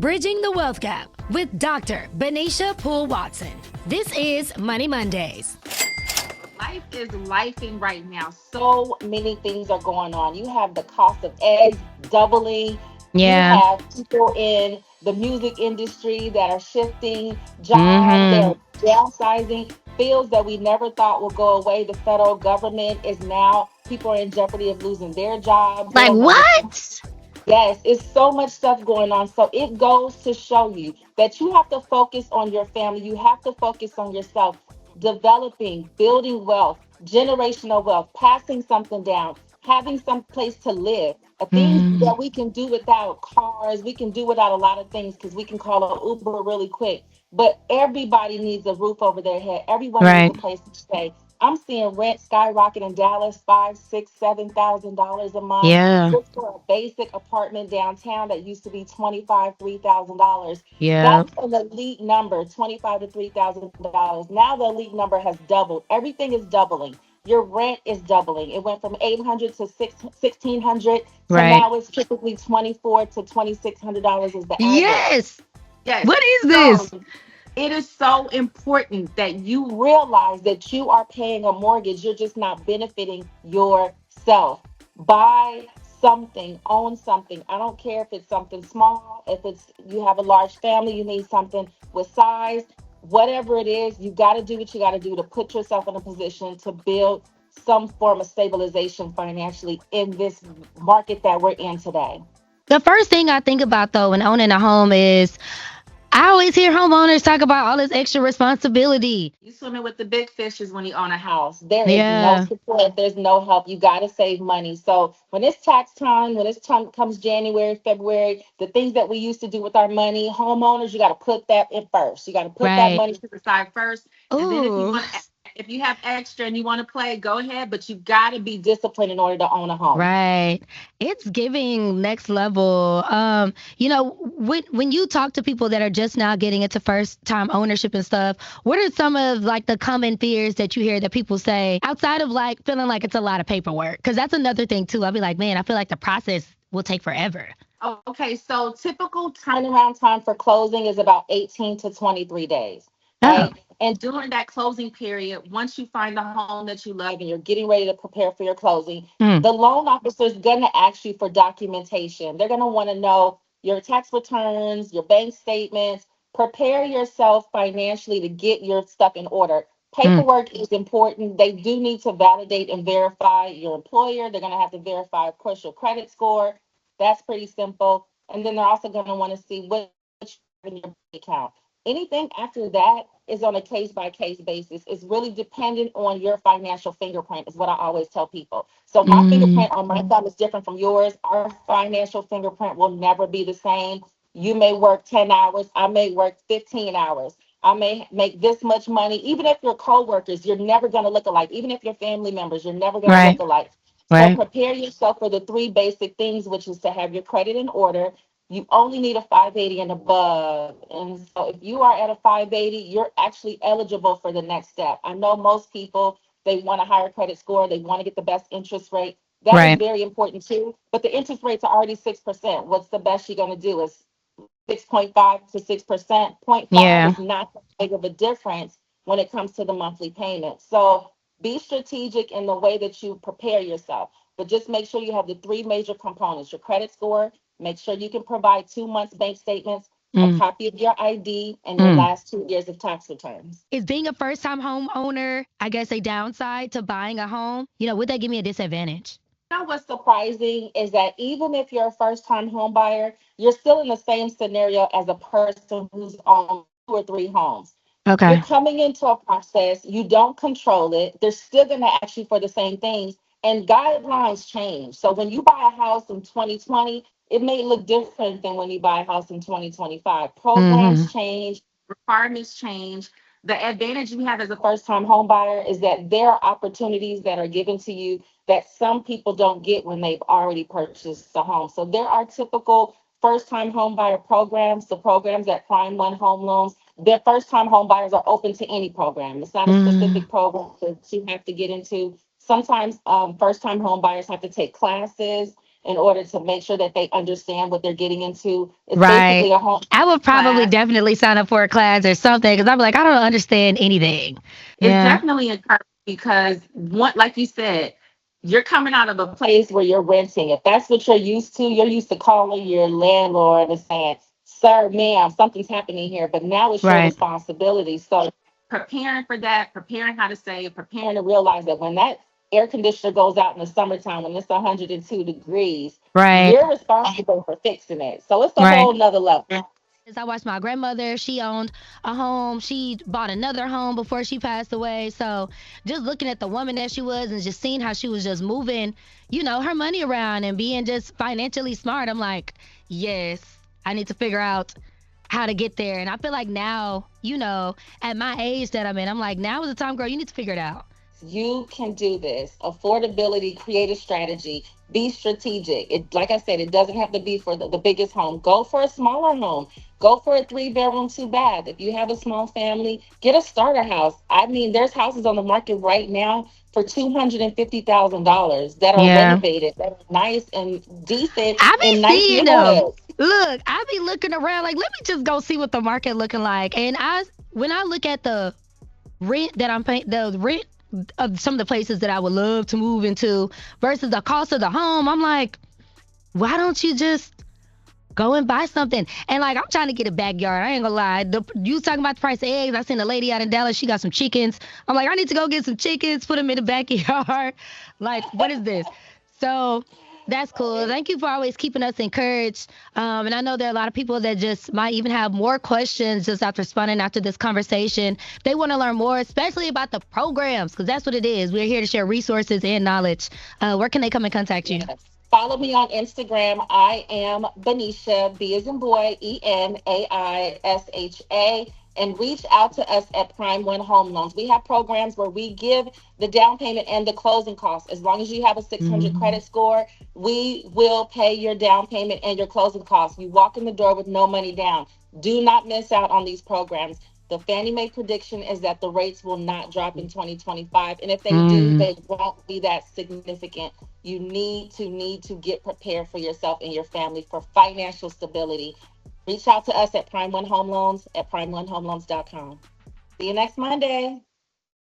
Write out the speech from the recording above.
Bridging the Wealth Gap with Dr. Benaisha Poole-Watson. This is Money Mondays. Life is lifing right now. So many things are going on. You have the cost of eggs doubling. You Yeah. have people in the music industry that are shifting jobs. Mm-hmm. They're downsizing. Fields that we never thought would go away. The federal government is now, people are in jeopardy of losing their jobs. They Like don't know what's going. what? Yes, it's so much stuff going on. So it goes to show you that you have to focus on your family. You have to focus on yourself, developing, building wealth, generational wealth, passing something down, having some place to live. Things Mm, that we can do without cars, we can do without a lot of things because we can call an Uber really quick. But everybody needs a roof over their head. Everyone needs a right. place to stay. I'm seeing rent skyrocket in Dallas, $5, 6, $7,000 a month Yeah. just for a basic apartment downtown that used to be 25, $3,000. Yeah. That's an elite number, 25 to $3,000. Now the elite number has doubled. Everything is doubling. Your rent is doubling. It went from 800 to 1600 to Right. now it's typically 24 to $2,600 is the average. Yes. Yes. What is So this? it is so important that you realize that you are paying a mortgage. You're just not benefiting yourself. Buy something, own something. I don't care if it's something small, if it's you have a large family, you need something with size, whatever it is, you got to do what you got to do to put yourself in a position to build some form of stabilization financially in this market that we're in today. The first thing I think about though when owning a home is I always hear homeowners talk about all this extra responsibility. You swimming with the big fishes when you own a house. There is no Yeah. support. There's no help. You got to save money. So when it's tax time, when it's time comes January, February, the things that we used to do with our money, homeowners, you got to put that in first. You got to put that Right. money to the side first. And then Ooh. if you have extra and you want to play, go ahead. But you got to be disciplined in order to own a home. Right. It's giving next level. When you talk to people that are just now getting into first time ownership and stuff, what are some of like the common fears that you hear that people say outside of like feeling like it's a lot of paperwork? Because that's another thing too. I'll be like, man, I feel like the process will take forever. Okay, so typical turnaround time for closing is about 18 to 23 days, Oh. right? And during that closing period, once you find the home that you love and you're getting ready to prepare for your closing, Mm, the loan officer is going to ask you for documentation. They're going to want to know your tax returns, your bank statements. Prepare yourself financially to get your stuff in order. mm, Paperwork is important. They do need to validate and verify your employer. They're going to have to verify, of course, your credit score. That's pretty simple. And then they're also going to want to see which in your bank account. Anything after that is on a case by case basis. It's really dependent on your financial fingerprint, is what I always tell people. So my mm, fingerprint on my thumb is different from yours. Our financial fingerprint will never be the same. You may work 10 hours, I may work 15 hours. I may make this much money. Even if you're coworkers, you're never going to look alike. Even if you're family members, you're never going to look right. alike. So Right. prepare yourself for the three basic things, which is to have your credit in order. You only need a 580 and above. And so if you are at a 580, you're actually eligible for the next step. I know most people, they want a higher credit score, they want to get the best interest rate. That is Right. very important too. But the interest rates are already 6%. What's the best you're going to do is 6.5 to 6%. 0.5 is Yeah. not that big of a difference when it comes to the monthly payment. So be strategic in the way that you prepare yourself. But just make sure you have the three major components: your credit score, make sure you can provide 2 months bank statements, a Mm, copy of your ID, and your mm. last 2 years of tax returns. Is being a first time homeowner, I guess, a downside to buying a home? Would that give me a disadvantage? You know what's surprising is that even if you're a first time home buyer, you're still in the same scenario as a person who's owned 2 or 3 homes. You're Okay. coming into a process, you don't control it. They're still going to ask you for the same things, and guidelines change. So when you buy a house in 2020, it may look different than when you buy a house in 2025. Programs Hmm. change, requirements change. The advantage you have as a first time home buyer is that there are opportunities that are given to you that some people don't get when they've already purchased a home. So there are typical first time home buyer programs, the programs that Prime One Home Loans, their first time home buyers are open to any program. It's not a Mm, specific program that you have to get into. Sometimes first time home buyers have to take classes. in order to make sure that they understand what they're getting into. It's Right. basically a home I would probably class. definitely sign up for a class or something because I'm like, I don't understand anything. It's Yeah. definitely encouraging because one, like you said, you're coming out of a place where you're renting. If that's what you're used to calling your landlord and saying, "Sir, ma'am, something's happening here." But now it's your Right. responsibility. So preparing for that, preparing how to save, preparing to realize that when that air conditioner goes out in the summertime when it's 102 degrees, Right. you're responsible for fixing it. So it's a Right. whole nother level. As I watched my grandmother, she owned a home. She bought another home before she passed away. So just looking at the woman that she was and just seeing how she was just moving, her money around and being just financially smart, I'm like, yes, I need to figure out how to get there. And I feel like now, at my age that I'm in, I'm like, now is the time, girl, you need to figure it out. You can do this. Affordability, create a strategy, be strategic. It, like I said, it doesn't have to be for the biggest home. Go for a smaller home. Go for a 3 bedroom, 2 bath. If you have a small family, get a starter house. I mean, there's houses on the market right now for $250,000 that are Yeah. renovated, that are nice and decent I in be nice seeing them. neighborhoods. Look, I be looking around like, let me just go see what the market looking like. And when I look at the rent that I'm paying, the rent of some of the places that I would love to move into versus the cost of the home, I'm like, why don't you just go and buy something? And like, I'm trying to get a backyard. I ain't gonna lie. You talking about the price of eggs? I seen a lady out in Dallas. She got some chickens. I'm like, I need to go get some chickens, put them in the backyard. Like, what is this? So that's cool. Thank you for always keeping us encouraged. And I know there are a lot of people that just might even have more questions just after responding after this conversation. They want to learn more, especially about the programs, because that's what it is. We're here to share resources and knowledge. Where can they come and contact you? Yes. Follow me on Instagram. I am Benaisha, B as in boy, Enaisha, and reach out to us at Prime One Home Loans. We have programs where we give the down payment and the closing costs. As long as you have a 600 Mhm. credit score, we will pay your down payment and your closing costs. You walk in the door with no money down. Do not miss out on these programs. The Fannie Mae prediction is that the rates will not drop in 2025. And if they do, Mm. they won't be that significant. You need to get prepared for yourself and your family for financial stability. Reach out to us at Prime One Home Loans at primeonehomeloans.com. See you next Monday.